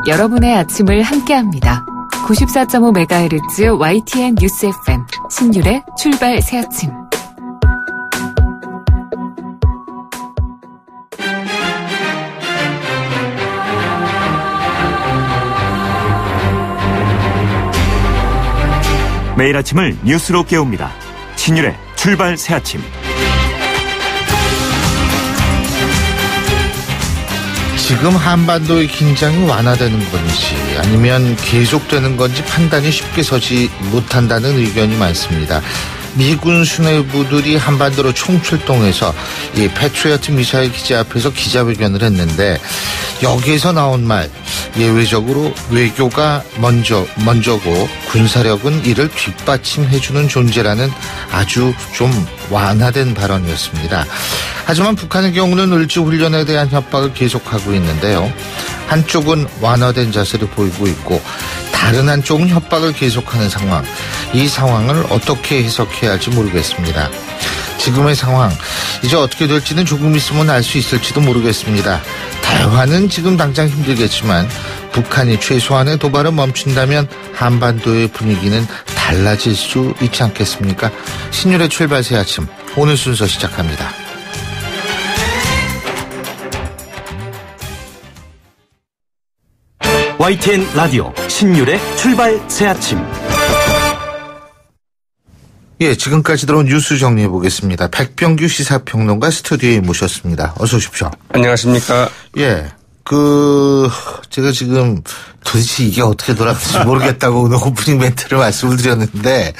여러분의 아침을 함께합니다. 94.5MHz YTN 뉴스 FM 신율의 출발 새아침. 매일 아침을 뉴스로 깨웁니다. 신율의 출발 새아침. 지금 한반도의 긴장이 완화되는 건지 아니면 계속되는 건지 판단이 쉽게 서지 못한다는 의견이 많습니다. 미군 수뇌부들이 한반도로 총출동해서 이 패트리어트 미사일 기지 앞에서 기자회견을 했는데 여기에서 나온 말, 예외적으로 외교가 먼저고 군사력은 이를 뒷받침해주는 존재라는 아주 좀 완화된 발언이었습니다. 하지만 북한의 경우는 을지훈련에 대한 협박을 계속하고 있는데요. 한쪽은 완화된 자세를 보이고 있고 다른 한쪽은 협박을 계속하는 상황. 이 상황을 어떻게 해석해야 할지 모르겠습니다. 지금의 상황, 이제 어떻게 될지는 조금 있으면 알 수 있을지도 모르겠습니다. 대화는 지금 당장 힘들겠지만 북한이 최소한의 도발을 멈춘다면 한반도의 분위기는 달라질 수 있지 않겠습니까? 신율의 출발 새 아침, 오늘 순서 시작합니다. YTN 라디오 신율의 출발 새아침. 예, 지금까지 들어온 뉴스 정리해 보겠습니다. 백병규 시사평론가 스튜디오에 모셨습니다. 어서 오십시오. 안녕하십니까. 예, 제가 지금 도대체 이게 어떻게 돌아갈지 모르겠다고 오늘 오프닝 멘트를 말씀을 드렸는데,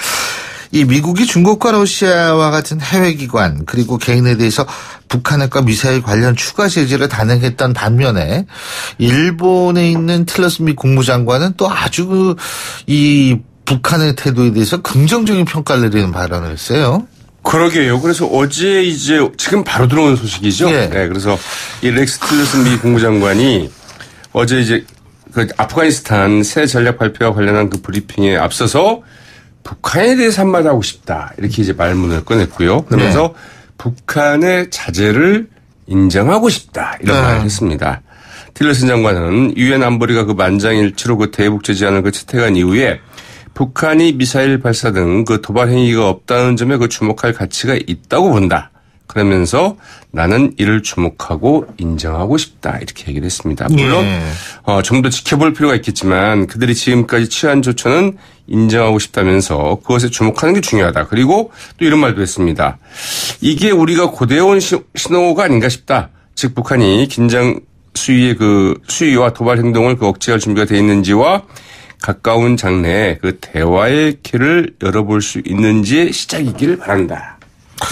이 미국이 중국과 러시아와 같은 해외기관 그리고 개인에 대해서 북한핵과 미사일 관련 추가 제재를 단행했던 반면에 일본에 있는 틸러슨 미 국무장관은 또 아주 이 북한의 태도에 대해서 긍정적인 평가를 내리는 발언을 했어요. 그러게요. 그래서 어제 이제 지금 바로 들어온 소식이죠. 예. 네, 그래서 이 렉스 틸러슨 미 국무장관이 어제 이제 그 아프가니스탄 새 전략 발표와 관련한 그 브리핑에 앞서서 북한에 대해서 한마디 하고 싶다. 이렇게 이제 말문을 꺼냈고요. 그러면서 북한의 자제를 인정하고 싶다. 이런 말을 했습니다. 틸러슨 장관은 유엔 안보리가 그 만장일치로 그 대북 제재안을 그 채택한 이후에 북한이 미사일 발사 등 그 도발 행위가 없다는 점에 그 주목할 가치가 있다고 본다. 그러면서 나는 이를 주목하고 인정하고 싶다. 이렇게 얘기를 했습니다. 물론 좀 더 지켜볼 필요가 있겠지만 그들이 지금까지 취한 조처는 인정하고 싶다면서 그것에 주목하는 게 중요하다. 그리고 또 이런 말도 했습니다. 이게 우리가 고대온 신호가 아닌가 싶다. 즉 북한이 긴장 수위와 도발 행동을 그 억제할 준비가 돼 있는지와 가까운 장래에 그 대화의 길을 열어볼 수 있는지의 시작이기를 바란다.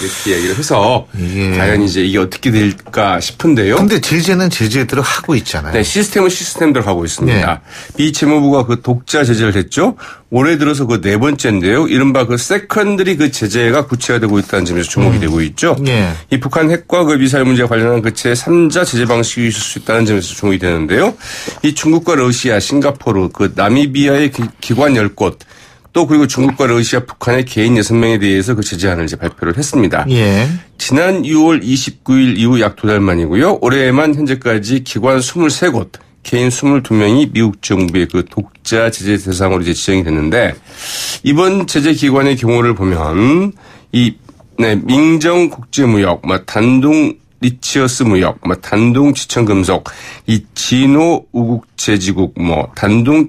이렇게 이야기를 해서 과연 이제 이게 어떻게 될까 싶은데요. 근데 제재는 제재대로 하고 있잖아요. 네, 시스템은 시스템대로 하고 있습니다. 네. 미 재무부가 그 독자 제재를 했죠. 올해 들어서 그 네 번째인데요. 이른바 그 세컨드리 그 제재가 구체화되고 있다는 점에서 주목이 되고 있죠. 네. 이 북한 핵과 그 미사일 문제와 관련한 그 제3자 제재 방식이 있을 수 있다는 점에서 주목이 되는데요. 이 중국과 러시아, 싱가포르, 그 나미비아의 기관 10곳 또 그리고 중국과 러시아, 북한의 개인 6명에 대해서 그 제재안을 이제 발표를 했습니다. 예. 지난 6월 29일 이후 약 2달 만이고요. 올해에만 현재까지 기관 23곳, 개인 22명이 미국 정부의 그 독자 제재 대상으로 이제 지정이 됐는데 이번 제재 기관의 경우를 보면 민정 국제무역, 단동 리치어스 무역, 단동 지천금속, 이 진호 우국제지국, 단동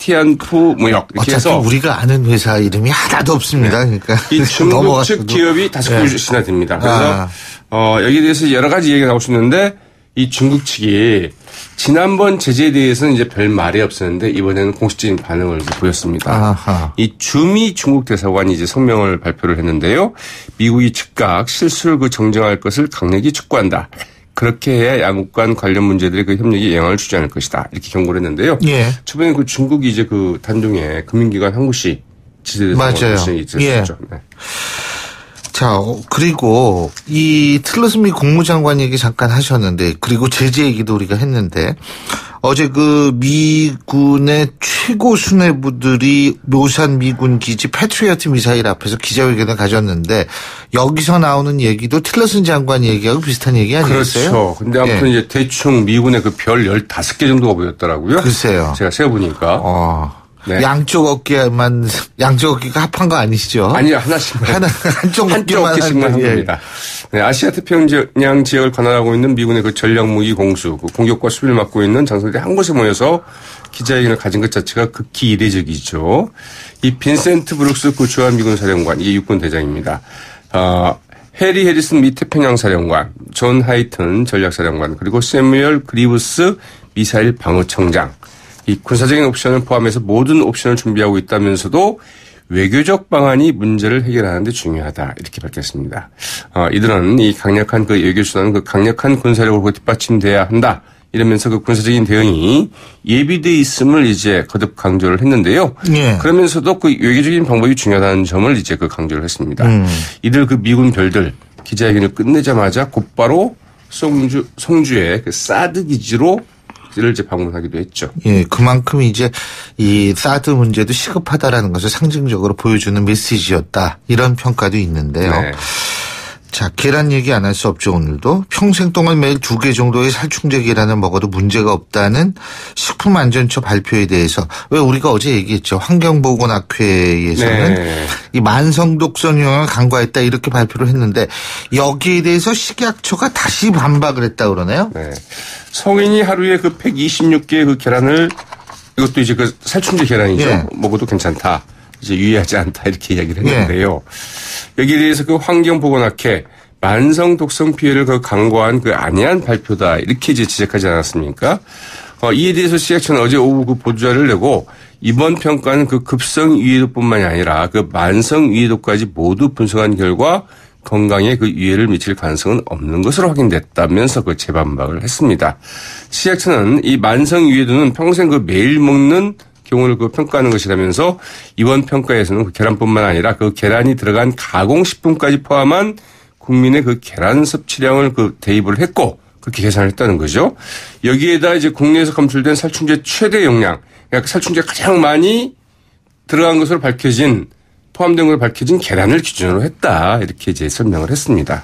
티안푸 무역 이렇게 해서 우리가 아는 회사 이름이 하나도 없습니다. 네. 그러니까 이 중국 측 기업이 5곳이나 됩니다. 그래서 여기에 대해서 여러 가지 얘기가 나올 수 있는데 이 중국 측이 지난번 제재에 대해서는 이제 별 말이 없었는데 이번에는 공식적인 반응을 보였습니다. 아하. 이 주미 중국 대사관이 이제 성명을 발표를 했는데요. 미국이 즉각 실수를 그 정정할 것을 강력히 촉구한다. 그렇게 해야 양국 간 관련 문제들의 그 협력에 영향을 주지 않을 것이다. 이렇게 경고를 했는데요. 예. 초반에 그 중국이 이제 그 단둥에 금융기관 한 곳이 지지대상으로 지정이 있었죠. 예. 네. 자, 그리고 이 틸러슨 미 국무장관 얘기 잠깐 하셨는데, 그리고 제재 얘기도 우리가 했는데, 어제 그 미군의 최고 수뇌부들이 묘산 미군 기지 패트리어트 미사일 앞에서 기자회견을 가졌는데, 여기서 나오는 얘기도 틸러슨 장관 얘기하고 비슷한 얘기 아니겠어요? 그렇죠. 근데 아무튼 이제 대충 미군의 그 별 15개 정도가 보였더라고요. 글쎄요. 제가 세어보니까. 네. 양쪽 어깨가 합한 거 아니시죠? 아니요, 하나씩만. 한쪽 어깨씩만 한 겁니다. 네, 아시아 태평양 지역을 관할하고 있는 미군의 그 전략무기 공수, 그 공격과 수비를 맡고 있는 장성들이 한 곳에 모여서 기자회견을 가진 것 자체가 극히 이례적이죠. 이 빈센트 브룩스 그 주한 미군 사령관, 이게 육군 대장입니다. 해리 해리슨 미 태평양 사령관, 존 하이튼 전략사령관, 그리고 세뮤얼 그리브스 미사일 방어청장. 이 군사적인 옵션을 포함해서 모든 옵션을 준비하고 있다면서도 외교적 방안이 문제를 해결하는 데 중요하다. 이렇게 밝혔습니다. 이들은 이 강력한 그 외교수단은 그 강력한 군사력으로 뒷받침돼야 한다. 이러면서 그 군사적인 대응이 예비돼 있음을 이제 거듭 강조를 했는데요. 예. 그러면서도 그 외교적인 방법이 중요하다는 점을 이제 그 강조를 했습니다. 이들 그 미군 별들 기자회견을 끝내자마자 곧바로 송주의 그 사드 기지로 를 이제 방문하기도 했죠. 예, 그만큼 이제 이 사드 문제도 시급하다라는 것을 상징적으로 보여주는 메시지였다. 이런 평가도 있는데요. 네. 자, 계란 얘기 안 할 수 없죠, 오늘도. 평생 동안 매일 2개 정도의 살충제 계란을 먹어도 문제가 없다는 식품안전처 발표에 대해서, 왜 우리가 어제 얘기했죠. 환경보건학회에서는 네. 이 만성독성 영향을 간과했다 이렇게 발표를 했는데, 여기에 대해서 식약처가 다시 반박을 했다 그러네요. 네. 성인이 하루에 그 126개의 그 계란을, 이것도 이제 그 살충제 계란이죠. 예. 먹어도 괜찮다. 이제 유의하지 않다. 이렇게 이야기를 했는데요. 예. 여기에 대해서 그 환경보건학회 만성 독성 피해를 그 강조한 그 안이한 발표다. 이렇게 이제 지적하지 않았습니까? 이에 대해서 식약처는 어제 오후 그 보도자를 내고 이번 평가는 그 급성 위해도뿐만이 아니라 그 만성 위해도까지 모두 분석한 결과 건강에 그 위해를 미칠 가능성은 없는 것으로 확인됐다면서 그 재반박을 했습니다. 식약처는 이 만성 위해도는 평생 그 매일 먹는 경우를 그 평가하는 것이라면서 이번 평가에서는 그 계란뿐만 아니라 그 계란이 들어간 가공식품까지 포함한 국민의 그 계란 섭취량을 그 대입을 했고 그렇게 계산을 했다는 거죠. 여기에다 이제 국내에서 검출된 살충제 최대 용량, 그러니까 살충제가 가장 많이 들어간 것으로 포함된 것으로 밝혀진 계란을 기준으로 했다. 이렇게 이제 설명을 했습니다.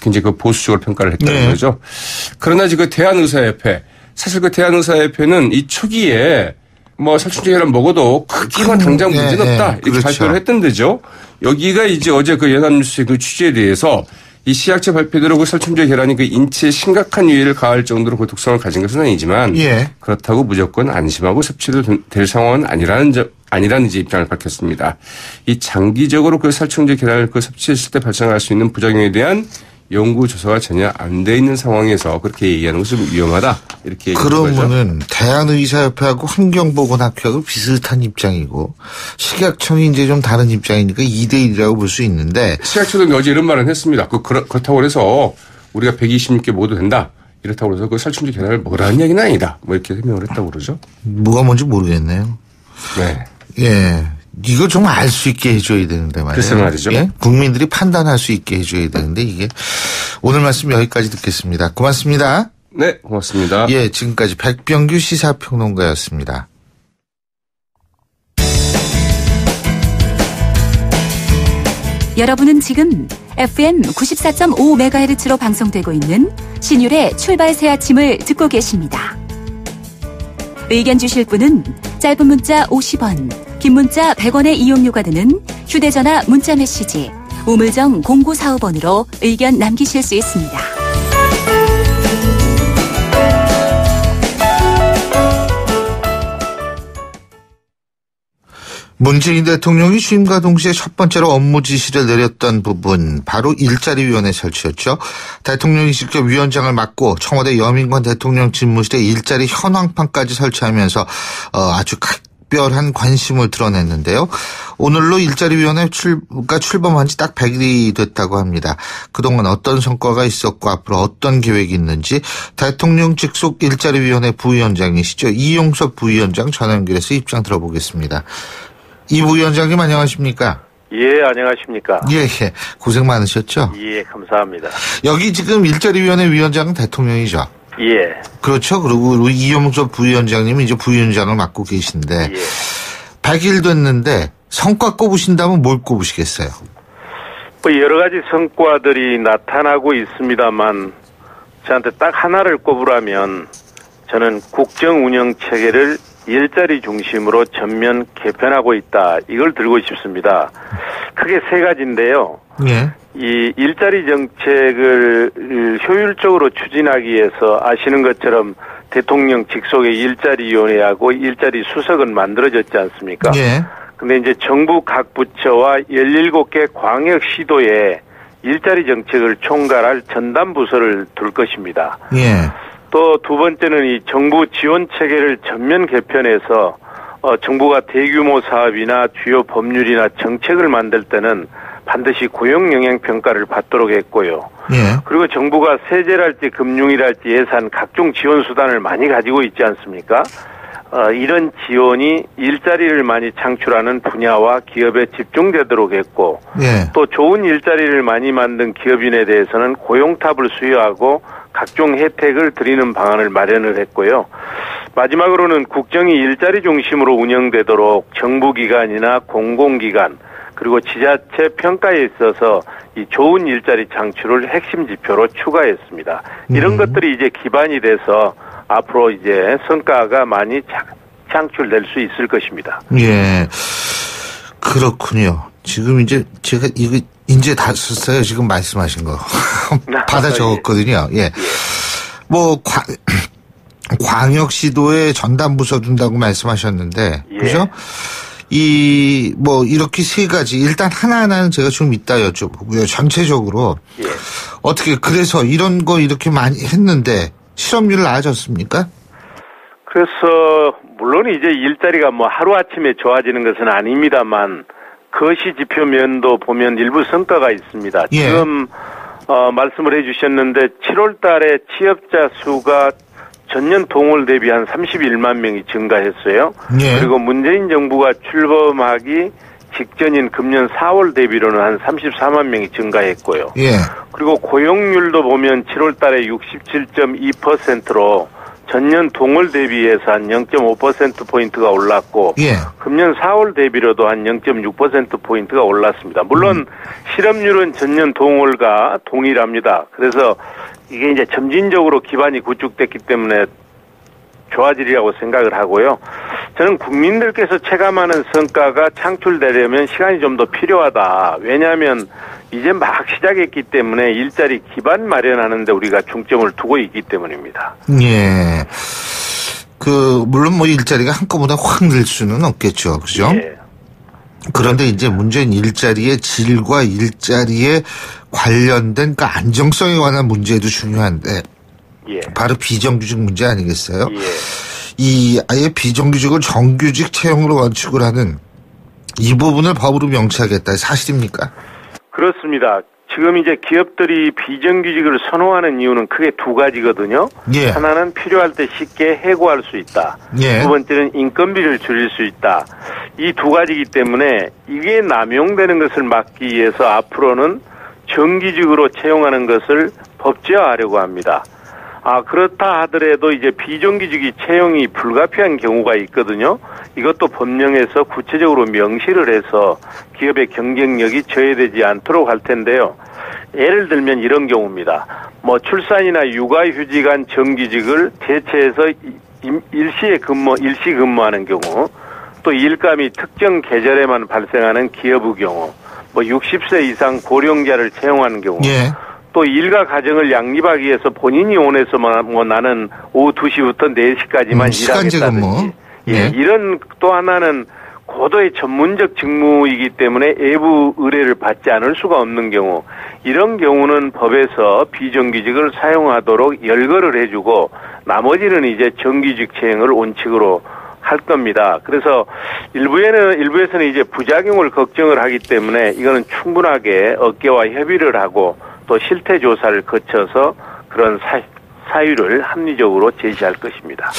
굉장히 그 보수적으로 평가를 했다는 거죠. 그러나 지금 대한의사협회, 사실 그 대한의사협회는 이 초기에 뭐 살충제 계란 먹어도 크게만 당장 문제는 없다. 이렇게 그렇죠. 발표를 했던 데죠. 여기가 이제 어제 그 연합뉴스의 그 취재에 대해서 이 식약처 발표대로 그 살충제 계란이 그 인체에 심각한 위해를 가할 정도로 그 독성을 가진 것은 아니지만 그렇다고 무조건 안심하고 섭취도 될 상황은 아니라는 이제 입장을 밝혔습니다. 이 장기적으로 그 살충제 계란을 그 섭취했을 때 발생할 수 있는 부작용에 대한 연구 조사가 전혀 안 돼 있는 상황에서 그렇게 얘기하는 것은 위험하다. 이렇게 얘기하는 거죠. 그러면은 대한의사협회하고 환경보건학회하고 비슷한 입장이고 식약청이 이제 좀 다른 입장이니까 2대1이라고 볼 수 있는데 식약처도 어제 이런 말은 했습니다. 그렇다고 해서 우리가 126개 먹어도 된다. 이렇다고 해서 그 살충제 계란을 먹으라는 이야기는 아니다. 뭐 이렇게 설명을 했다고 그러죠. 뭐가 뭔지 모르겠네요. 네. 예. 이거 좀 알 수 있게 해줘야 되는데 말이에요. 글쎄 말이죠. 예? 국민들이 판단할 수 있게 해줘야 되는데 이게 오늘 말씀 여기까지 듣겠습니다. 고맙습니다. 네, 고맙습니다. 예, 지금까지 백병규 시사평론가였습니다. 여러분은 지금 FM 94.5MHz로 방송되고 있는 신율의 출발 새 아침을 듣고 계십니다. 의견 주실 분은 짧은 문자 50원, 긴 문자 100원의 이용료가 드는 휴대전화 문자 메시지 우물정 0945번으로 의견 남기실 수 있습니다. 문재인 대통령이 취임과 동시에 첫 번째로 업무 지시를 내렸던 부분 바로 일자리위원회 설치였죠. 대통령이 직접 위원장을 맡고 청와대 여민관 대통령 집무실에 일자리 현황판까지 설치하면서 아주 각별한 관심을 드러냈는데요. 오늘로 일자리위원회가 출범한 지 딱 100일이 됐다고 합니다. 그동안 어떤 성과가 있었고 앞으로 어떤 계획이 있는지 대통령 직속 일자리위원회 부위원장이시죠. 이용섭 부위원장 전화 연결해서 입장 들어보겠습니다. 이 부위원장님 안녕하십니까? 예, 안녕하십니까. 예. 고생 많으셨죠? 예, 감사합니다. 여기 지금 일자리위원회 위원장은 대통령이죠? 예. 그렇죠. 그리고 우리 이용섭 부위원장님이 이제 부위원장을 맡고 계신데, 예. 100일 됐는데 성과 꼽으신다면 뭘 꼽으시겠어요? 뭐 여러 가지 성과들이 나타나고 있습니다만 저한테 딱 하나를 꼽으라면 저는 국정 운영 체계를 일자리 중심으로 전면 개편하고 있다. 이걸 들고 싶습니다. 크게 세 가지인데요. 예. 이 일자리 정책을 효율적으로 추진하기 위해서 아시는 것처럼 대통령 직속의 일자리위원회하고 일자리 수석은 만들어졌지 않습니까? 예. 근데 이제 정부 각 부처와 17개 광역시도에 일자리 정책을 총괄할 전담 부서를 둘 것입니다. 예. 또 두 번째는 이 정부 지원 체계를 전면 개편해서 정부가 대규모 사업이나 주요 법률이나 정책을 만들 때는 반드시 고용 영향 평가를 받도록 했고요. 예. 그리고 정부가 세제랄지 금융이랄지 예산 각종 지원 수단을 많이 가지고 있지 않습니까? 이런 지원이 일자리를 많이 창출하는 분야와 기업에 집중되도록 했고, 예. 또 좋은 일자리를 많이 만든 기업인에 대해서는 고용탑을 수여하고 각종 혜택을 드리는 방안을 마련을 했고요. 마지막으로는 국정이 일자리 중심으로 운영되도록 정부기관이나 공공기관 그리고 지자체 평가에 있어서 이 좋은 일자리 창출을 핵심 지표로 추가했습니다. 이런 것들이 이제 기반이 돼서 앞으로 이제 성과가 많이 창출될 수 있을 것입니다. 예. 그렇군요. 지금 이제 제가 이거 이제 다 썼어요. 지금 말씀하신 거. 받아 적었거든요. 예. 뭐 광역시도에 전담부서 둔다고 말씀하셨는데, 예. 그죠? 이렇게 세 가지, 일단 하나하나는 제가 좀 이따 여쭤보고요. 전체적으로. 예. 어떻게, 그래서 이런 거 이렇게 많이 했는데, 실업률 나아졌습니까? 그래서, 물론 이제 일자리가 뭐 하루아침에 좋아지는 것은 아닙니다만, 거시 지표면도 보면 일부 성과가 있습니다. 예. 지금, 말씀을 해 주셨는데, 7월 달에 취업자 수가 전년 동월 대비 한 31만 명이 증가했어요. 예. 그리고 문재인 정부가 출범하기 직전인 금년 4월 대비로는 한 34만 명이 증가했고요. 예. 그리고 고용률도 보면 7월 달에 67.2%로 전년 동월 대비해서 한 0.5%포인트가 올랐고, 예. 금년 4월 대비로도 한 0.6%포인트가 올랐습니다. 물론 실업률은 전년 동월과 동일합니다. 그래서 이게 이제 점진적으로 기반이 구축됐기 때문에 좋아지리라고 생각을 하고요. 저는 국민들께서 체감하는 성과가 창출되려면 시간이 좀 더 필요하다. 왜냐하면 이제 막 시작했기 때문에 일자리 기반 마련하는데 우리가 중점을 두고 있기 때문입니다. 예. 물론 뭐 일자리가 한꺼번에 확 늘 수는 없겠죠. 그죠? 예. 그런데 이제 문제는 일자리의 질과 일자리에 관련된 그 안정성에 관한 문제도 중요한데, 예. 바로 비정규직 문제 아니겠어요? 예. 이 아예 비정규직을 정규직 채용으로 원칙을 하는 이 부분을 법으로 명시하겠다. 사실입니까? 그렇습니다. 지금 이제 기업들이 비정규직을 선호하는 이유는 크게 두 가지거든요. 예. 하나는 필요할 때 쉽게 해고할 수 있다. 예. 두 번째는 인건비를 줄일 수 있다. 이 두 가지이기 때문에 이게 남용되는 것을 막기 위해서 앞으로는 정규직으로 채용하는 것을 법제화하려고 합니다. 그렇다 하더라도 이제 비정규직이 채용이 불가피한 경우가 있거든요. 이것도 법령에서 구체적으로 명시를 해서 기업의 경쟁력이 저해되지 않도록 할 텐데요. 예를 들면 이런 경우입니다. 뭐 출산이나 육아휴직한 정규직을 대체해서 일시 근무하는 경우, 또 일감이 특정 계절에만 발생하는 기업의 경우, 뭐 60세 이상 고령자를 채용하는 경우, 예. 또 일과 가정을 양립하기 위해서 본인이 원해서 뭐 나는 오후 2시부터 4시까지만 시간제 근무. 일하겠다든지. 예. 예. 이런 또 하나는 고도의 전문적 직무이기 때문에 외부 의뢰를 받지 않을 수가 없는 경우, 이런 경우는 법에서 비정규직을 사용하도록 열거를 해주고 나머지는 이제 정규직 채용을 원칙으로 할 겁니다. 그래서 일부에서는 이제 부작용을 걱정을 하기 때문에 이거는 충분하게 업계와 협의를 하고 또 실태 조사를 거쳐서 그런 사유를 합리적으로 제시할 것입니다.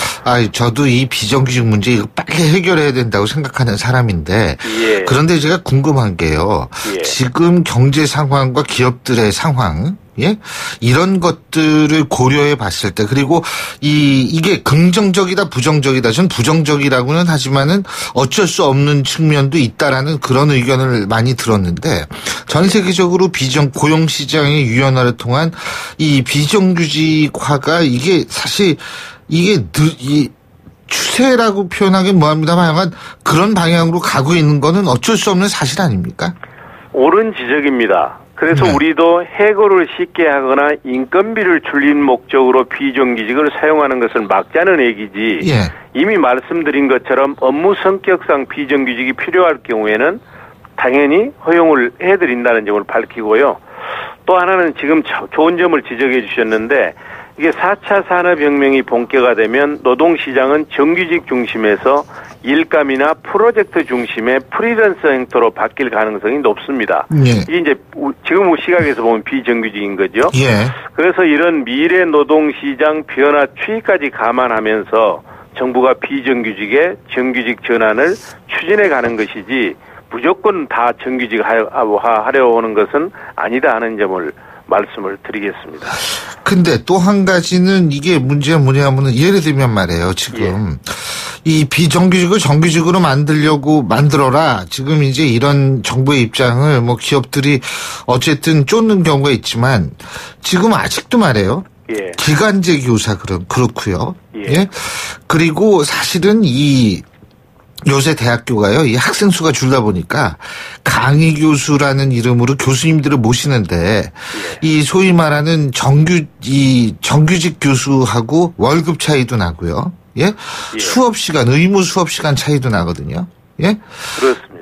저도 이 비정규직 문제 이거 빨리 해결해야 된다고 생각하는 사람인데 예. 그런데 제가 궁금한 게요. 예. 지금 경제 상황과 기업들의 상황 예? 이런 것들을 고려해 봤을 때 그리고 이게 긍정적이다 부정적이다 전 부정적이라고는 하지만은 어쩔 수 없는 측면도 있다라는 그런 의견을 많이 들었는데 전 세계적으로 고용 시장의 유연화를 통한 이 비정규직화가 이게 사실 이 추세라고 표현하긴 뭐합니다만 약간 그런 방향으로 가고 있는 거는 어쩔 수 없는 사실 아닙니까? 옳은 지적입니다. 그래서 네. 우리도 해고를 쉽게 하거나 인건비를 줄인 목적으로 비정규직을 사용하는 것을 막자는 얘기지. 예. 이미 말씀드린 것처럼 업무 성격상 비정규직이 필요할 경우에는 당연히 허용을 해드린다는 점을 밝히고요. 또 하나는 지금 좋은 점을 지적해 주셨는데 이게 4차 산업혁명이 본격화 되면 노동시장은 정규직 중심에서 일감이나 프로젝트 중심의 프리랜서 형태로 바뀔 가능성이 높습니다. 예. 이게 이제 지금 시각에서 보면 비정규직인 거죠. 예. 그래서 이런 미래 노동시장 변화 추이까지 감안하면서 정부가 비정규직의 정규직 전환을 추진해 가는 것이지 무조건 다 정규직 하려 하는 것은 아니다 하는 점을 말씀을 드리겠습니다. 근데 또 한 가지는 이게 문제가 뭐냐면은 예를 들면 말이에요. 지금 이 비정규직을 정규직으로 만들어라. 지금 이제 이런 정부의 입장을 뭐 기업들이 어쨌든 쫓는 경우가 있지만 지금 아직도 말이에요. 예. 기간제 교사 그렇고요. 예. 예. 그리고 사실은 요새 대학교가요, 이 학생 수가 줄다 보니까 강의 교수라는 이름으로 교수님들을 모시는데 이 소위 말하는 정규직 교수하고 월급 차이도 나고요. 예? 의무 수업 시간 차이도 나거든요. 예? 그렇습니다.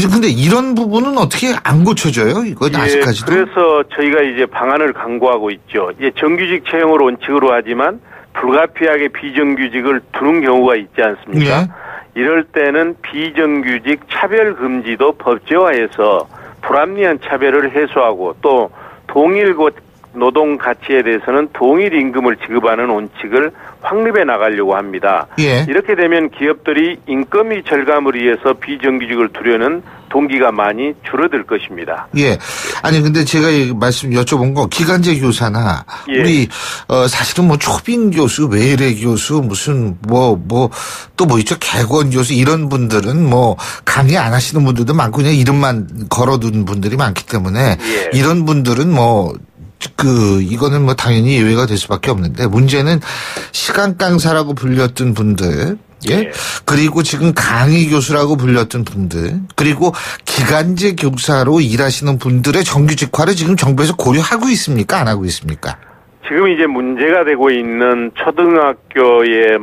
근데 이런 부분은 어떻게 안 고쳐져요? 이건 아직까지도? 그래서 저희가 이제 방안을 강구하고 있죠. 이제 정규직 채용을 원칙으로 하지만 불가피하게 비정규직을 두는 경우가 있지 않습니까? 예. 이럴 때는 비정규직 차별 금지도 법제화해서 불합리한 차별을 해소하고 또 동일 노동 가치에 대해서는 동일 임금을 지급하는 원칙을 확립해 나가려고 합니다. 예. 이렇게 되면 기업들이 인건비 절감을 위해서 비정규직을 두려는 동기가 많이 줄어들 것입니다. 예. 아니 근데 제가 여쭤본 거 기간제 교사나 예. 우리 사실은 뭐 초빙 교수, 외래 교수 무슨 또 있죠? 개건 교수 이런 분들은 뭐 강의 안 하시는 분들도 많고 그냥 이름만 걸어둔 분들이 많기 때문에 예. 이런 분들은 이거는 뭐 당연히 예외가 될 수밖에 없는데 문제는 시간 강사라고 불렸던 분들 예? 그리고 지금 강의 교수라고 불렸던 분들 그리고 기간제 교사로 일하시는 분들의 정규직화를 지금 정부에서 고려하고 있습니까? 안 하고 있습니까? 지금 이제 문제가 되고 있는 초등학교의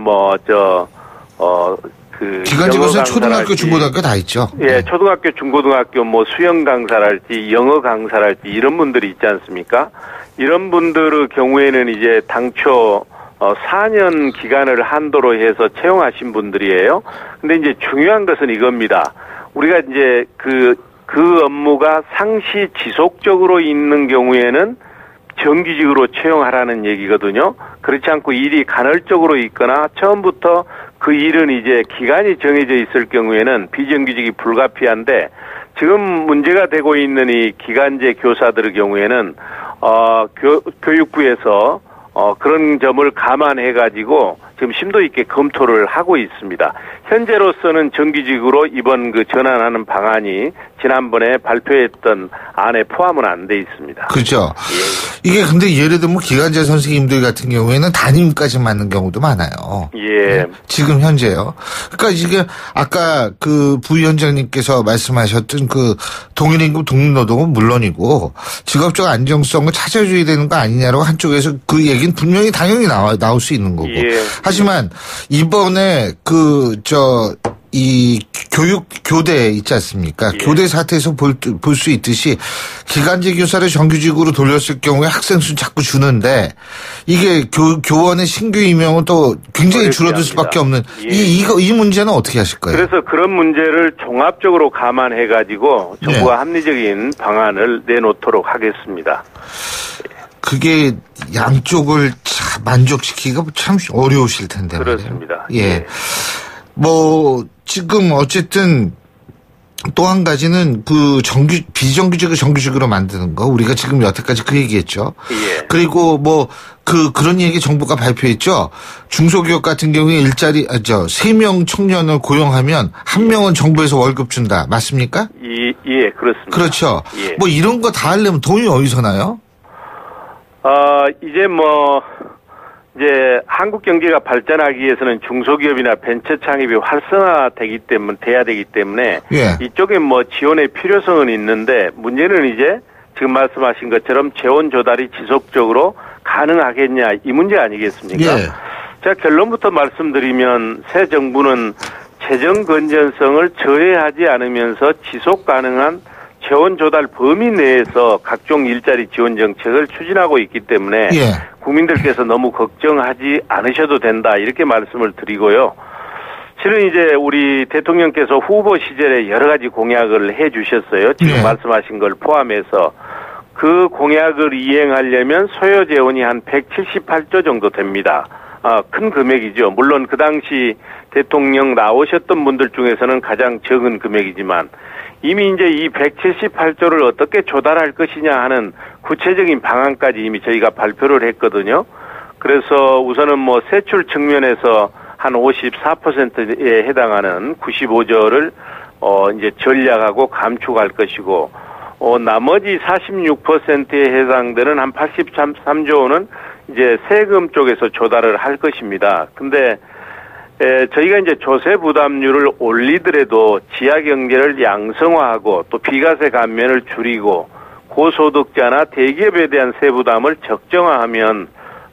기간제 교사는 초등학교, 중고등학교 다 있죠. 예, 초등학교, 중고등학교 수영 강사랄지 영어 강사랄지 이런 분들이 있지 않습니까? 이런 분들의 경우에는 이제 당초 4년 기간을 한도로 해서 채용하신 분들이에요. 근데 이제 중요한 것은 이겁니다. 우리가 이제 그 업무가 상시 지속적으로 있는 경우에는 정규직으로 채용하라는 얘기거든요. 그렇지 않고 일이 간헐적으로 있거나 처음부터 그 일은 이제 기간이 정해져 있을 경우에는 비정규직이 불가피한데 지금 문제가 되고 있는 이 기간제 교사들의 경우에는 교육부에서 그런 점을 감안해가지고 지금 심도 있게 검토를 하고 있습니다. 현재로서는 정규직으로 이번 전환하는 방안이 지난번에 발표했던 안에 포함은 안 돼 있습니다. 그렇죠. 이게 근데 예를 들면 기간제 선생님들 같은 경우에는 담임까지 맞는 경우도 많아요. 예. 지금 현재요. 그러니까 이게 아까 부위원장님께서 말씀하셨던 동일임금 독립노동은 물론이고 직업적 안정성을 찾아줘야 되는 거 아니냐라고 한쪽에서 그 얘기는 분명히 당연히 나올 수 있는 거고. 예. 하지만 이번에 이 교대 있지 않습니까? 예. 교대 사태에서 볼 수 있듯이 기간제 교사를 정규직으로 돌렸을 경우에 학생 수는 자꾸 주는데 이게 교원의 신규 임용은 또 굉장히 줄어들 수밖에 없는 이 문제는 어떻게 하실 거예요? 그래서 그런 문제를 종합적으로 감안해가지고 정부가 합리적인 방안을 내놓도록 하겠습니다. 그게 양쪽을 만족시키기가 참 어려우실 텐데. 그렇습니다. 예. 뭐, 지금 어쨌든 또 한 가지는 그 비정규직을 정규직으로 만드는 거. 우리가 지금 여태까지 그 얘기했죠. 예. 그리고 뭐, 그런 얘기 정부가 발표했죠. 중소기업 같은 경우에 3명 청년을 고용하면 1명은 정부에서 월급 준다. 맞습니까? 예, 그렇습니다. 그렇죠. 예. 뭐 이런 거 다 하려면 돈이 어디서 나요? 이제 한국 경제가 발전하기 위해서는 중소기업이나 벤처 창입이 돼야 되기 때문에 예. 이쪽에 뭐 지원의 필요성은 있는데 문제는 이제 지금 말씀하신 것처럼 재원 조달이 지속적으로 가능하겠냐 이 문제 아니겠습니까? 예. 자, 결론부터 말씀드리면 새 정부는 재정 건전성을 저해하지 않으면서 지속 가능한 재원 조달 범위 내에서 각종 일자리 지원 정책을 추진하고 있기 때문에 예. 국민들께서 너무 걱정하지 않으셔도 된다 이렇게 말씀을 드리고요. 실은 이제 우리 대통령께서 후보 시절에 여러 가지 공약을 해 주셨어요. 지금 예. 말씀하신 걸 포함해서 그 공약을 이행하려면 소요 재원이 한 178조 정도 됩니다. 큰 금액이죠. 물론 그 당시 대통령 나오셨던 분들 중에서는 가장 적은 금액이지만 이미 이제 이 178조를 어떻게 조달할 것이냐 하는 구체적인 방안까지 이미 저희가 발표를 했거든요. 그래서 우선은 뭐 세출 측면에서 한 54%에 해당하는 95조를 이제 전략하고 감축할 것이고 나머지 46%에 해당되는 한 83조 원은 이제 세금 쪽에서 조달을 할 것입니다. 근데 저희가 이제 조세 부담률을 올리더라도 지하 경제를 양성화하고 또 비과세 감면을 줄이고 고소득자나 대기업에 대한 세부담을 적정화하면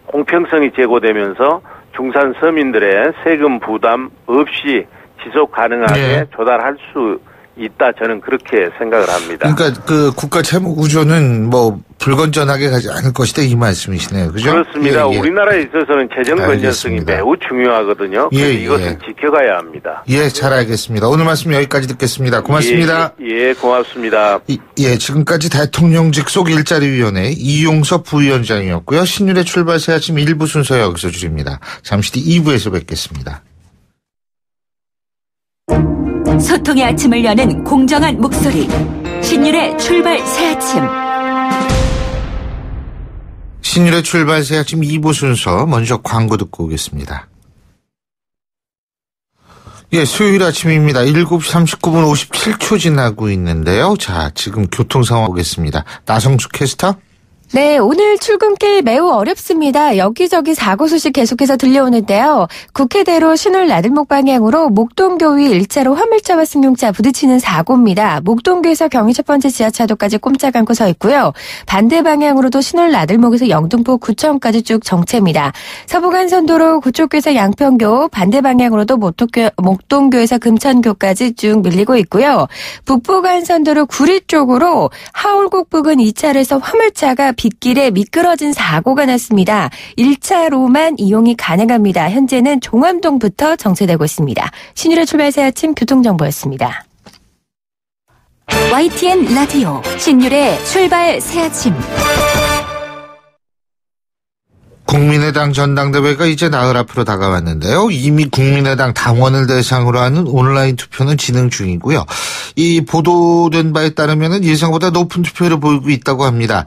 공평성이 제고되면서 중산 서민들의 세금 부담 없이 지속 가능하게 네. 조달할 수 있다 저는 그렇게 생각을 합니다. 그러니까 그 국가 채무 구조는 뭐 불건전하게 가지 않을 것이다 이 말씀이시네요. 그죠? 그렇습니다. 예, 예. 우리나라에 있어서는 재정 건전성이 알겠습니다. 매우 중요하거든요. 예, 그래서 이것은 예. 지켜가야 합니다. 예, 잘 알겠습니다. 오늘 말씀 여기까지 듣겠습니다. 고맙습니다. 예, 고맙습니다. 예, 지금까지 대통령직 속1자리위원회 이용섭 부위원장이었고요. 신율의 출발새 아침 1부 순서 여기서 줄입니다. 잠시 뒤 2부에서 뵙겠습니다. 소통의 아침을 여는 공정한 목소리 신율의 출발 새 아침. 신율의 출발새 아침 2부 순서 먼저 광고 듣고 오겠습니다. 예, 수요일 아침입니다. 7시 39분 57초 지나고 있는데요. 자, 지금 교통 상황 보겠습니다. 나성수 캐스터. 네, 오늘 출근길 매우 어렵습니다. 여기저기 사고 소식 계속해서 들려오는데요. 국회대로 신월 나들목 방향으로 목동교 위 1차로 화물차와 승용차 부딪히는 사고입니다. 목동교에서 경의 첫 번째 지하차도까지 꼼짝 않고 서 있고요. 반대 방향으로도 신월 나들목에서 영등포 구청까지 쭉 정체입니다. 서부간선도로 그쪽교에서 양평교, 반대 방향으로도 목동교에서 금천교까지 쭉 밀리고 있고요. 북부간선도로 구리 쪽으로 하울곡 부근 2차로에서 화물차가 빗길에 미끄러진 사고가 났습니다. 1차로만 이용이 가능합니다. 현재는 종암동부터 정체되고 있습니다. 신율의 출발 새 아침 교통정보였습니다. YTN 라디오 신율의 출발 새 아침. 국민의당 전당대회가 이제 나흘 앞으로 다가왔는데요. 이미 국민의당 당원을 대상으로 하는 온라인 투표는 진행 중이고요. 이 보도된 바에 따르면 예상보다 높은 투표를 보이고 있다고 합니다.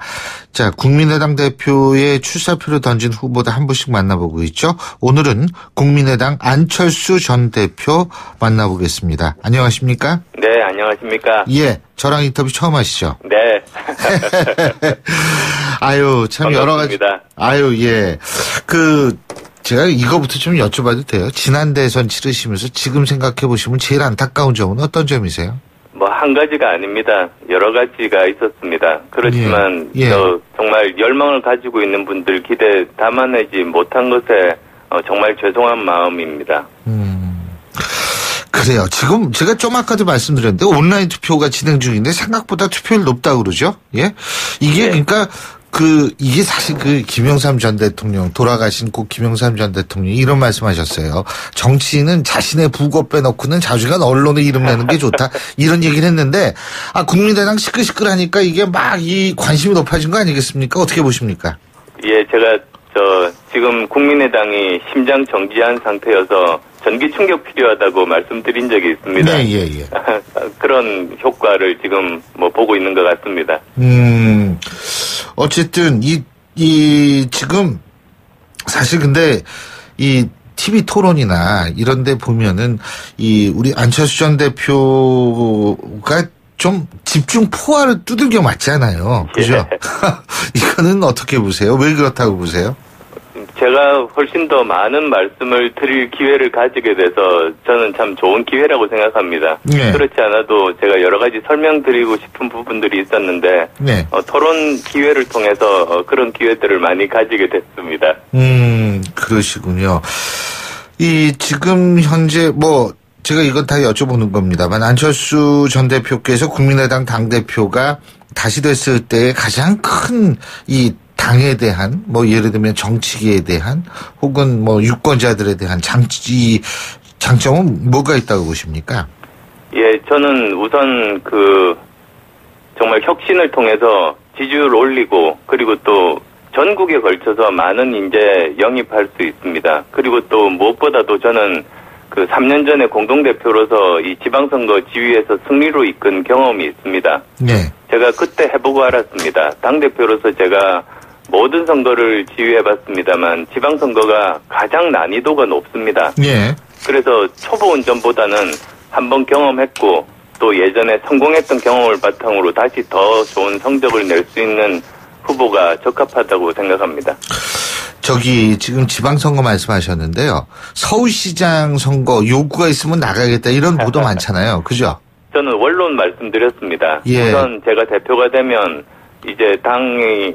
자, 국민의당 대표의 출사표를 던진 후보들 한 분씩 만나보고 있죠. 오늘은 국민의당 안철수 전 대표 만나보겠습니다. 안녕하십니까? 네, 안녕하십니까? 예, 저랑 인터뷰 처음 하시죠? 네. 아유, 참 여러 가지. 아유, 예. 제가 이거부터 좀 여쭤봐도 돼요? 지난 대선 치르시면서 지금 생각해 보시면 제일 안타까운 점은 어떤 점이세요? 뭐, 한 가지가 아닙니다. 여러 가지가 있었습니다. 그렇지만, 예. 정말 열망을 가지고 있는 분들 기대 담아내지 못한 것에 정말 죄송한 마음입니다. 그래요. 지금 제가 좀 아까도 말씀드렸는데 온라인 투표가 진행 중인데 생각보다 투표율 높다고 그러죠? 예? 이게 네. 그러니까 이게 사실 김영삼 전 대통령, 돌아가신 고 김영삼 전 대통령이 이런 말씀 하셨어요. 정치인은 자신의 부고 빼놓고는 자주간 언론에 이름 내는 게 좋다. 이런 얘기를 했는데, 국민의당 시끌시끌하니까 이게 막 관심이 높아진 거 아니겠습니까? 어떻게 보십니까? 예, 제가 지금 국민의당이 심장 정지한 상태여서 전기 충격 필요하다고 말씀드린 적이 있습니다. 네, 예. 그런 효과를 지금 보고 있는 것 같습니다. 어쨌든 지금 사실 근데 이 TV 토론이나 이런 데 보면은 우리 안철수 전 대표가 좀 집중 포화를 두들겨 맞잖아요. 그죠? 예. 이거는 어떻게 보세요? 왜 그렇다고 보세요? 제가 훨씬 더 많은 말씀을 드릴 기회를 가지게 돼서 저는 참 좋은 기회라고 생각합니다. 네. 그렇지 않아도 제가 여러 가지 설명드리고 싶은 부분들이 있었는데 네. 토론 기회를 통해서 그런 기회들을 많이 가지게 됐습니다. 그러시군요. 지금 현재 제가 이건 다 여쭤보는 겁니다만 안철수 전 대표께서 국민의당 당대표가 다시 됐을 때 가장 큰 당에 대한 예를 들면 정치계에 대한 혹은 유권자들에 대한 장점은 뭐가 있다고 보십니까? 예, 저는 우선 정말 혁신을 통해서 지지율을 올리고 그리고 또 전국에 걸쳐서 많은 인재 영입할 수 있습니다. 그리고 또 무엇보다도 저는 3년 전에 공동대표로서 이 지방선거 지휘에서 승리로 이끈 경험이 있습니다. 네. 제가 그때 해보고 알았습니다. 당대표로서 제가 모든 선거를 지휘해봤습니다만 지방선거가 가장 난이도가 높습니다. 예. 그래서 초보 운전보다는 한번 경험했고 또 예전에 성공했던 경험을 바탕으로 다시 더 좋은 성적을 낼 수 있는 후보가 적합하다고 생각합니다. 지금 지방선거 말씀하셨는데요. 서울시장 선거 요구가 있으면 나가겠다 이런 보도 많잖아요. 그죠? 저는 원론 말씀드렸습니다. 예. 우선 제가 대표가 되면 이제 당이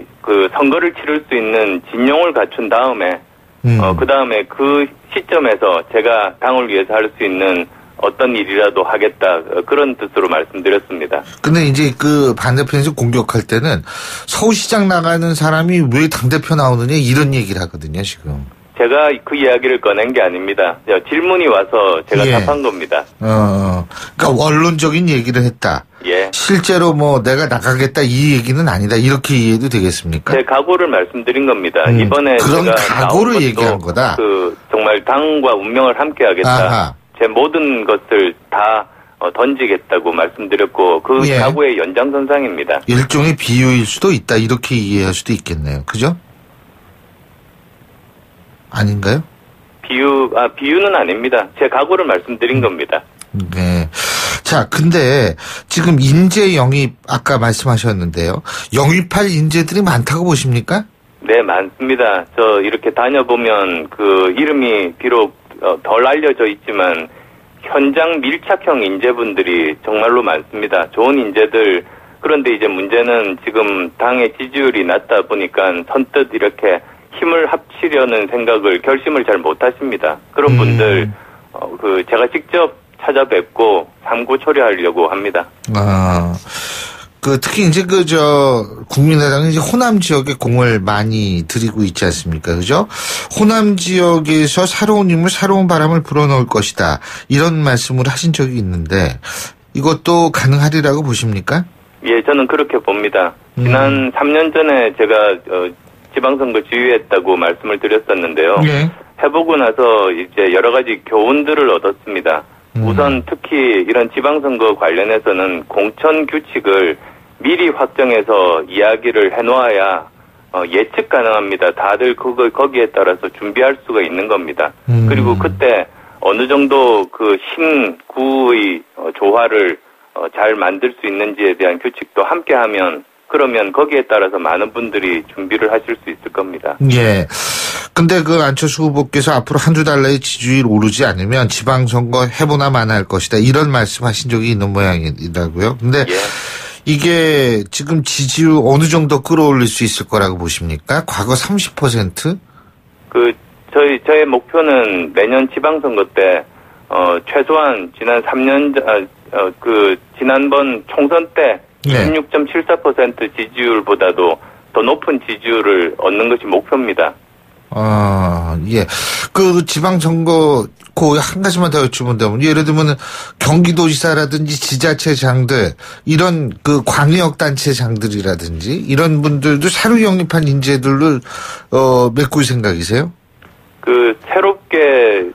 선거를 치를 수 있는 진용을 갖춘 다음에 그 다음에 그 시점에서 제가 당을 위해서 할 수 있는 어떤 일이라도 하겠다 그런 뜻으로 말씀드렸습니다. 근데 이제 반대편에서 공격할 때는 서울시장 나가는 사람이 왜 당대표 나오느냐 이런 얘기를 하거든요 지금. 제가 그 이야기를 꺼낸 게 아닙니다. 질문이 와서 제가 예. 답한 겁니다. 그러니까 원론적인 얘기를 했다. 예. 실제로 내가 나가겠다 이 얘기는 아니다 이렇게 이해해도 되겠습니까? 제 각오를 말씀드린 겁니다. 이번에 그런 제가 각오를 나온 얘기한 거다. 정말 당과 운명을 함께하겠다. 아하. 제 모든 것을 다 던지겠다고 말씀드렸고 예. 각오의 연장선상입니다. 일종의 비유일 수도 있다 이렇게 이해할 수도 있겠네요. 그죠? 아닌가요? 비유는 아닙니다. 제 각오를 말씀드린 겁니다. 네. 자, 근데 지금 인재 영입 아까 말씀하셨는데요. 영입할 인재들이 많다고 보십니까? 네, 많습니다. 이렇게 다녀보면 이름이 비록 덜 알려져 있지만 현장 밀착형 인재분들이 정말로 많습니다. 좋은 인재들. 그런데 이제 문제는 지금 당의 지지율이 낮다 보니까 선뜻 이렇게 힘을 합치려는 결심을 잘 못하십니다. 그런 분들 제가 직접 찾아뵙고 상고 처리하려고 합니다. 특히 이제 국민의당은 이제 호남 지역에 공을 많이 들이고 있지 않습니까? 그죠? 호남 지역에서 새로운 인물, 새로운 바람을 불어넣을 것이다. 이런 말씀을 하신 적이 있는데 이것도 가능하리라고 보십니까? 예, 저는 그렇게 봅니다. 지난 3년 전에 제가 지방선거 지휘했다고 말씀을 드렸었는데요. 예. 해보고 나서 이제 여러 가지 교훈들을 얻었습니다. 우선 특히 이런 지방선거 관련해서는 공천 규칙을 미리 확정해서 이야기를 해놓아야 예측 가능합니다. 다들 거기에 따라서 준비할 수가 있는 겁니다. 그리고 그때 어느 정도 신구의 조화를 잘 만들 수 있는지에 대한 규칙도 함께하면 그러면 거기에 따라서 많은 분들이 준비를 하실 수 있을 겁니다. 예. 근데 안철수 후보께서 앞으로 한두 달 내에 지지율 오르지 않으면 지방선거 해보나 마나 할 것이다. 이런 말씀 하신 적이 있는 모양이라고요. 근데 예. 이게 지금 지지율 어느 정도 끌어올릴 수 있을 거라고 보십니까? 과거 30%? 저의 목표는 내년 지방선거 때, 최소한 지난 3년, 지난번 총선 때 네. 16.74% 지지율보다도 더 높은 지지율을 얻는 것이 목표입니다. 예. 그 지방선거, 한 가지만 더 여쭤본다면, 예를 들면, 경기도지사라든지 지자체장들, 이런 그 광역단체장들이라든지, 이런 분들도 새로 영입한 인재들을, 메꿀 생각이세요? 새롭게,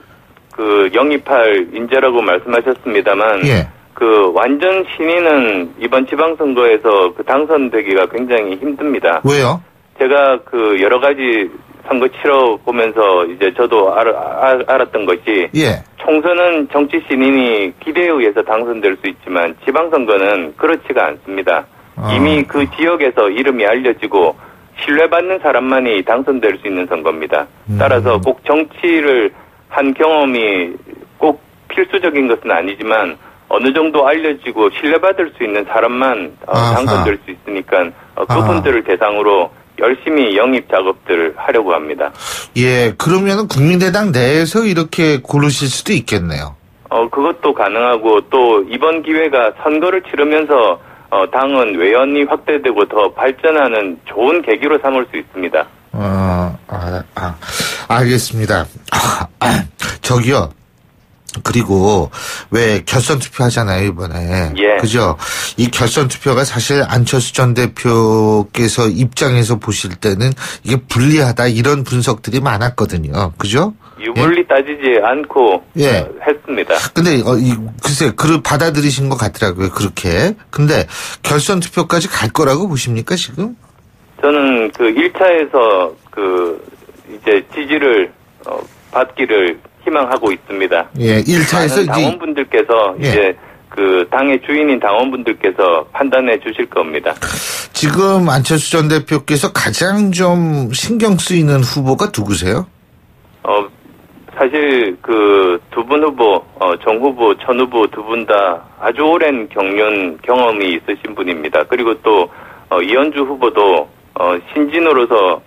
영입할 인재라고 말씀하셨습니다만, 예. 완전 신인은 이번 지방선거에서 당선되기가 굉장히 힘듭니다. 왜요? 제가 여러 가지 선거 치러보면서 이제 저도 알았던 것이, 예. 총선은 정치 신인이 기대에 의해서 당선될 수 있지만 지방선거는 그렇지가 않습니다. 이미 그 지역에서 이름이 알려지고 신뢰받는 사람만이 당선될 수 있는 선거입니다. 따라서 꼭 정치를 한 경험이 꼭 필수적인 것은 아니지만 어느 정도 알려지고 신뢰받을 수 있는 사람만 당선될 수 있으니까 그분들을 대상으로 열심히 영입 작업들을 하려고 합니다. 예, 그러면은 국민의당 내에서 이렇게 고르실 수도 있겠네요. 그것도 가능하고 또 이번 기회가 선거를 치르면서 당은 외연이 확대되고 더 발전하는 좋은 계기로 삼을 수 있습니다. 알겠습니다. 저기요. 그리고 왜 결선 투표 하잖아요, 이번에. 예. 그죠? 이 결선 투표가 사실 안철수 전 대표께서 입장에서 보실 때는 이게 불리하다 이런 분석들이 많았거든요. 그죠? 유불리 예? 따지지 않고 예. 했습니다. 근데 글쎄 받아들이신 것 같더라고요. 그렇게. 근데 결선 투표까지 갈 거라고 보십니까, 지금? 저는 1차에서 이제 지지를 받기를 희망하고 있습니다. 예, 1차에서 당원분들께서 예. 이제 당의 주인인 당원분들께서 판단해 주실 겁니다. 지금 안철수 전 대표께서 가장 좀 신경 쓰이는 후보가 누구세요? 사실 두 분 후보, 정 후보, 천 후보 두 분 다 아주 오랜 경험이 있으신 분입니다. 그리고 또 이현주 후보도 신진으로서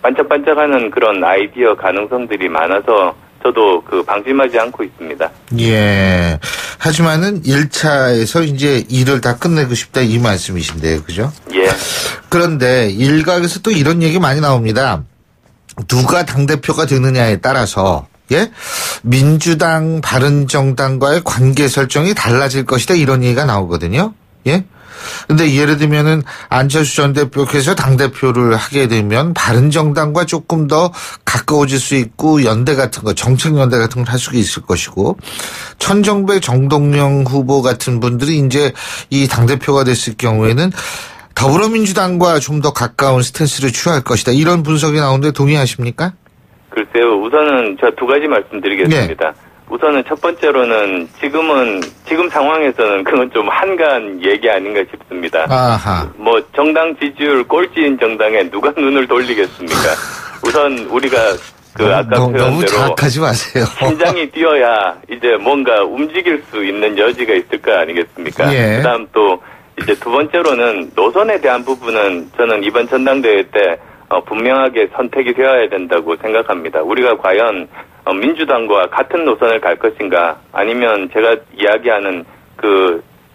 반짝반짝하는 그런 아이디어 가능성들이 많아서 저도 방심하지 않고 있습니다. 예. 하지만은 1차에서 이제 일을 다 끝내고 싶다 이 말씀이신데요. 그죠? 예. 그런데 일각에서 또 이런 얘기 많이 나옵니다. 누가 당대표가 되느냐에 따라서, 예? 민주당, 바른정당과의 관계 설정이 달라질 것이다 이런 얘기가 나오거든요. 예? 근데 예를 들면은 안철수 전 대표께서 당대표를 하게 되면 바른정당과 조금 더 가까워질 수 있고 연대 같은 거, 정책연대 같은 걸 할 수가 있을 것이고 천정배 정동영 후보 같은 분들이 이제 이 당대표가 됐을 경우에는 더불어민주당과 좀 더 가까운 스탠스를 취할 것이다. 이런 분석이 나오는데 동의하십니까? 글쎄요. 우선은 제가 두 가지 말씀드리겠습니다. 네. 우선은 첫 번째로는 지금 상황에서는 그건 좀 한가한 얘기 아닌가 싶습니다. 아하. 정당 지지율 꼴찌인 정당에 누가 눈을 돌리겠습니까? 우선 우리가 아까 표현대로 너무 자학하지 마세요. 심장이 뛰어야 이제 뭔가 움직일 수 있는 여지가 있을 거 아니겠습니까? 예. 그다음 또 이제 두 번째로는 노선에 대한 부분은 저는 이번 전당대회 때 분명하게 선택이 되어야 된다고 생각합니다. 우리가 과연 민주당과 같은 노선을 갈 것인가 아니면 제가 이야기하는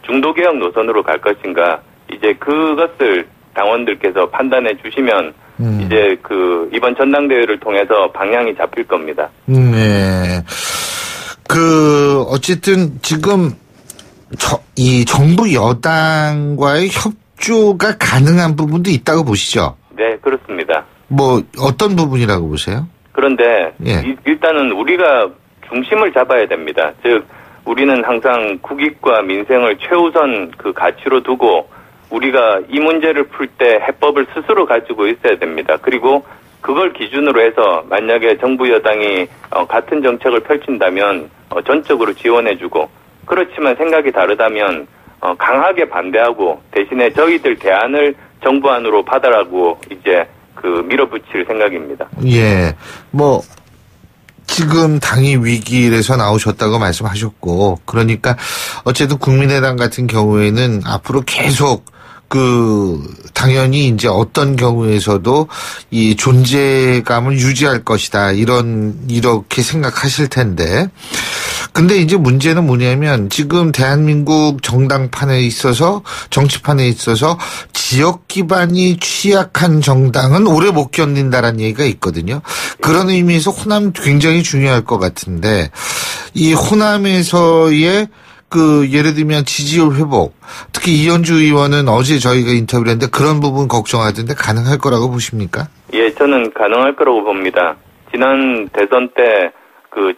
중도개혁 노선으로 갈 것인가 이제 그것을 당원들께서 판단해 주시면 이제 이번 전당대회를 통해서 방향이 잡힐 겁니다. 네. 어쨌든 지금 이 정부 여당과의 협조가 가능한 부분도 있다고 보시죠? 네, 그렇습니다. 어떤 부분이라고 보세요? 그런데 예. 일단은 우리가 중심을 잡아야 됩니다. 즉 우리는 항상 국익과 민생을 최우선 가치로 두고 우리가 이 문제를 풀 때 해법을 스스로 가지고 있어야 됩니다. 그리고 그걸 기준으로 해서 만약에 정부 여당이 같은 정책을 펼친다면 전적으로 지원해주고 그렇지만 생각이 다르다면 강하게 반대하고 대신에 저희들 대안을 정부 안으로 받아라고 이제 밀어붙일 생각입니다. 예. 지금 당이 위기에서 나오셨다고 말씀하셨고, 그러니까 어쨌든 국민의당 같은 경우에는 앞으로 계속 당연히 이제 어떤 경우에서도 이 존재감을 유지할 것이다. 이렇게 생각하실 텐데, 근데 이제 문제는 뭐냐면 지금 대한민국 정당판에 있어서 정치판에 있어서 지역 기반이 취약한 정당은 오래 못 견딘다라는 얘기가 있거든요. 그런 의미에서 호남 굉장히 중요할 것 같은데 이 호남에서의 예를 들면 지지율 회복, 특히 이현주 의원은 어제 저희가 인터뷰를 했는데 그런 부분 걱정하던데 가능할 거라고 보십니까? 예, 저는 가능할 거라고 봅니다. 지난 대선 때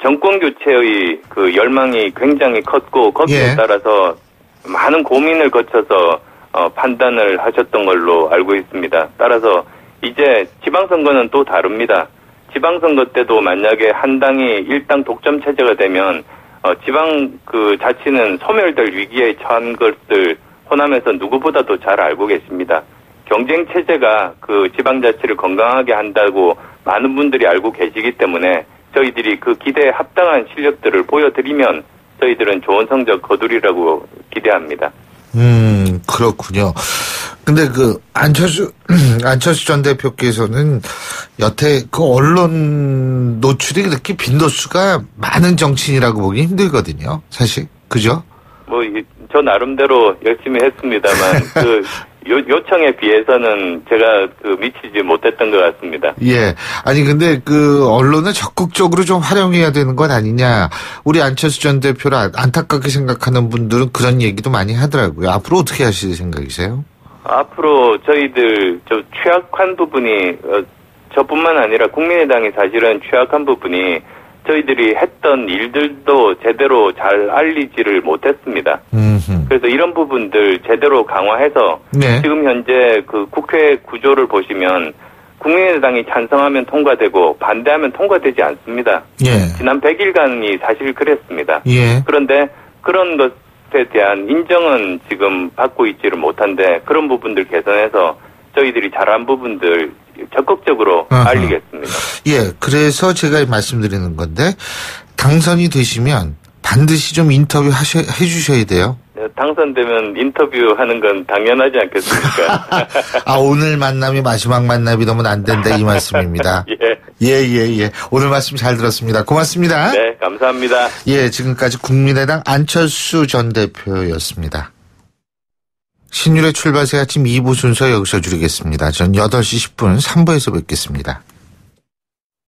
정권 교체의 열망이 굉장히 컸고 거기에 따라서 많은 고민을 거쳐서 판단을 하셨던 걸로 알고 있습니다. 따라서 이제 지방선거는 또 다릅니다. 지방선거 때도 만약에 한 당이 일당 독점 체제가 되면 지방 자치는 소멸될 위기에 처한 것을 호남에서 누구보다도 잘 알고 계십니다. 경쟁 체제가 지방자치를 건강하게 한다고 많은 분들이 알고 계시기 때문에 저희들이 기대에 합당한 실력들을 보여드리면 저희들은 좋은 성적 거두리라고 기대합니다. 그렇군요. 근데 안철수 전 대표께서는 여태 언론 노출이 그렇게 빈도수가 많은 정치인이라고 보기 힘들거든요. 사실. 그죠? 저 나름대로 열심히 했습니다만, 요청에 비해서는 제가 미치지 못했던 것 같습니다. 예. 아니, 근데 언론을 적극적으로 좀 활용해야 되는 건 아니냐. 우리 안철수 전 대표를 안타깝게 생각하는 분들은 그런 얘기도 많이 하더라고요. 앞으로 어떻게 하실 생각이세요? 앞으로 저희들, 취약한 부분이, 저뿐만 아니라 국민의당이 사실은 취약한 부분이 저희들이 했던 일들도 제대로 잘 알리지를 못했습니다. 그래서 이런 부분들 제대로 강화해서 지금 현재 국회 구조를 보시면 국민의당이 찬성하면 통과되고 반대하면 통과되지 않습니다. 지난 100일간이 사실 그랬습니다. 그런데 그런 것에 대한 인정은 지금 받고 있지를 못한데 그런 부분들 개선해서 저희들이 잘한 부분들 적극적으로 알리겠습니다. 예, 그래서 제가 말씀드리는 건데 당선이 되시면 반드시 좀 인터뷰 해주셔야 돼요. 네, 당선되면 인터뷰하는 건 당연하지 않겠습니까? 오늘 만남이 마지막 만남이라면 안 된다 이 말씀입니다. 예. 오늘 말씀 잘 들었습니다. 고맙습니다. 네, 감사합니다. 예, 지금까지 국민의당 안철수 전 대표였습니다. 신율의 출발새 아침 2부 순서 여기서 줄이겠습니다. 전 8시 10분 3부에서 뵙겠습니다.